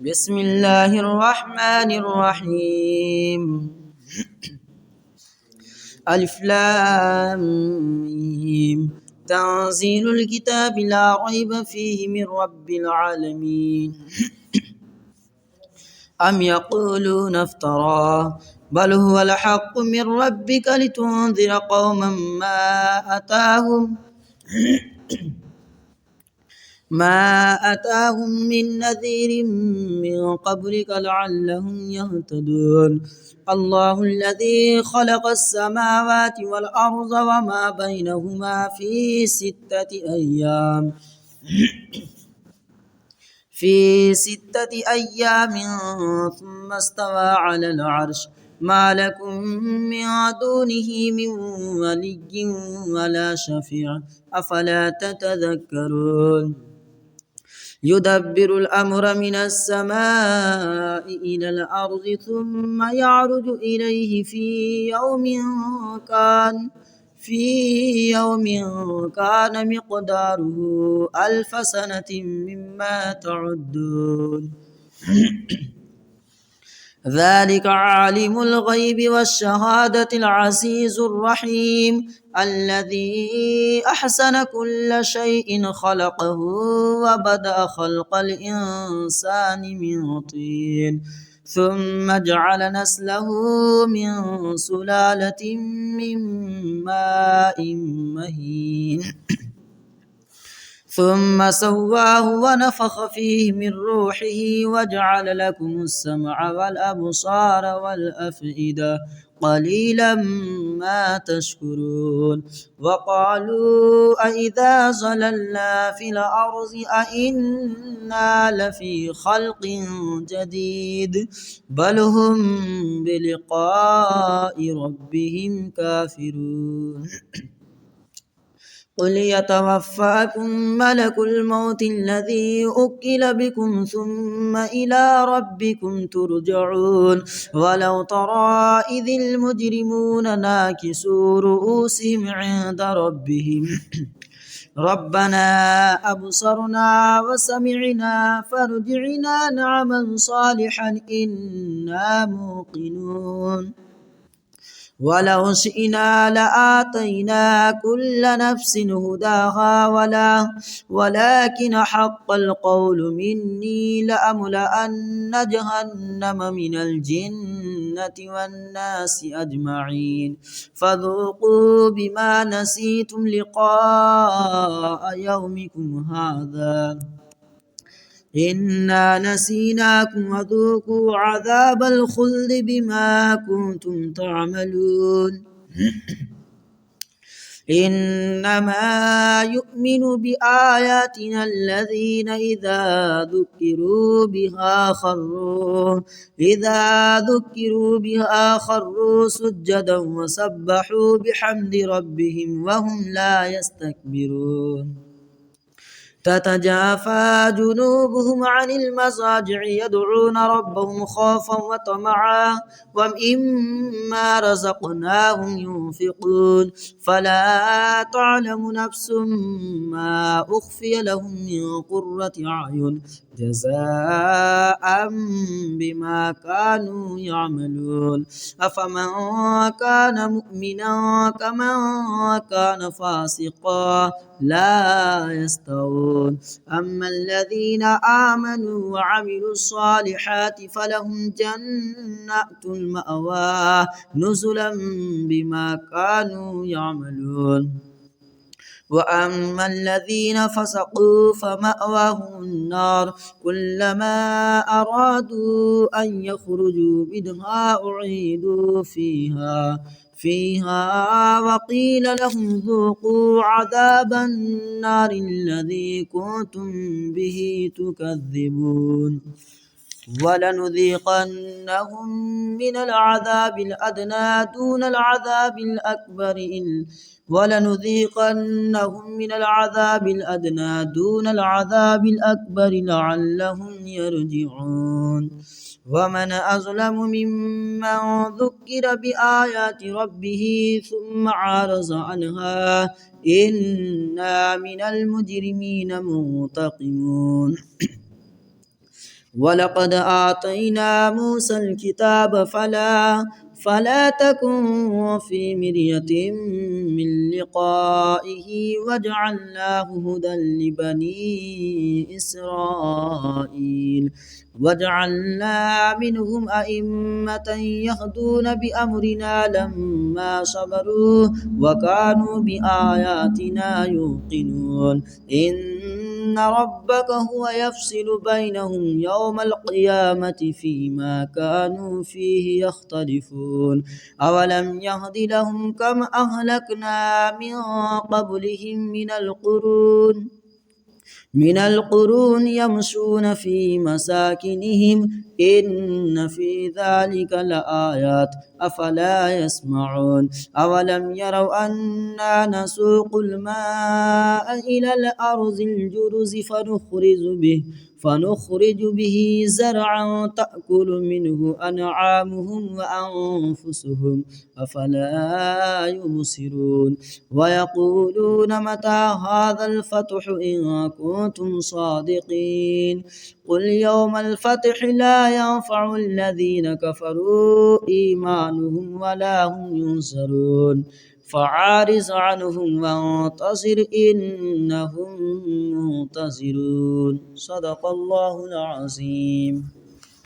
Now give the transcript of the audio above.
بسم الله الرحمن الرحيم. ألف لام ميم. تنزيل الكتاب لا ريب فيه من رب العالمين. أم يقولون افتراه بل هو الحق من ربك لتنذر قوما ما أتاهم من نذير من قبلك لعلهم يهتدون. الله الذي خلق السماوات والأرض وما بينهما في 6 أيام ثم استوى على العرش. ما لكم من دونه من ولي ولا شفيع أفلا تتذكرون. يدبر الأمر من السماء إلى الأرض ثم يعرج إليه في يوم كان مقداره 1000 سنة مما تعدون. ذلك عالم الغيب والشهادة العزيز الرحيم الذي أحسن كل شيء خلقه وبدأ خلق الإنسان من طين ثم جعل نسله من سلالة من ماء مهين ثم سواه ونفخ فيه من روحه وجعل لكم السمع والأبصار والأفئدة قليلا ما تشكرون. وقالوا أئذا زللنا في الأرض أئنا لفي خلق جديد بل هم بلقاء ربهم كافرون. قل يتوفاكم ملك الموت الذي أكل بكم ثم إلى ربكم ترجعون. ولو ترى إذ المجرمون ناكسوا رؤوسهم عند ربهم ربنا أبصرنا وسمعنا فارجعنا نعمل صالحا إنا موقنون. ولو شئنا لآتينا كل نفس هداها ولكن حق القول مني لأملأن جهنم من الجنة والناس أجمعين فذوقوا بما نسيتم لقاء يومكم هذا إنا نسيناكم وذوقوا عذاب الخلد بما كنتم تعملون. إنما يؤمن بآياتنا الذين إذا ذكروا بها خروا سجدا وسبحوا بحمد ربهم وهم لا يستكبرون. تتجافى جنوبهم عن المضاجع يدعون ربهم خوفا وطمعا ومما رزقناهم ينفقون فلا تعلم نفس ما أخفي لهم من قرة أعين جزاء بما كانوا يعملون. أفمن كان مؤمنا كمن كان فاسقا لا يستوون. أما الذين آمنوا وعملوا الصالحات فلهم جنات المأوى نزلا بما كانوا يعملون. وأما الذين فسقوا فمأواهم النار كلما أرادوا أن يخرجوا منها أعيدوا فيها وقيل لهم ذوقوا عذاب النار الذي كنتم به تكذبون. ولنذيقنهم من العذاب الأدنى دون العذاب الأكبر لعلهم يرجعون. ومن أظلم ممن ذكر بآيات ربه ثم عارض عنها إنا من المجرمين منتقمون. ولقد آتينا موسى الكتاب فلا تكن في مرية من لقائه وجعلناه هدى لبني إسرائيل وجعلنا منهم أئمة يهدون بأمرنا لما صبروا وكانوا بآياتنا يوقنون إن ربك هو يفصل بينهم يوم القيامة فيما كانوا فيه يختلفون أولم يهد لهم كم أهلكنا من قبلهم من القرون يمشون في مساكنهم إن في ذلك لآيات أفلا يسمعون أولم يروا أنا نسوق الماء إلى الأرض الجرز فنخرج به زرعا تأكل منه أنعامهم وأنفسهم أفلا يبصرون ويقولون متى هذا الفتح إن كنتم صادقين قل يوم الفتح لا ينفع الذين كفروا إيمانهم ولا هم ينصرون فعارض عنهم وانتصر إنهم منتصرون صدق الله العظيم.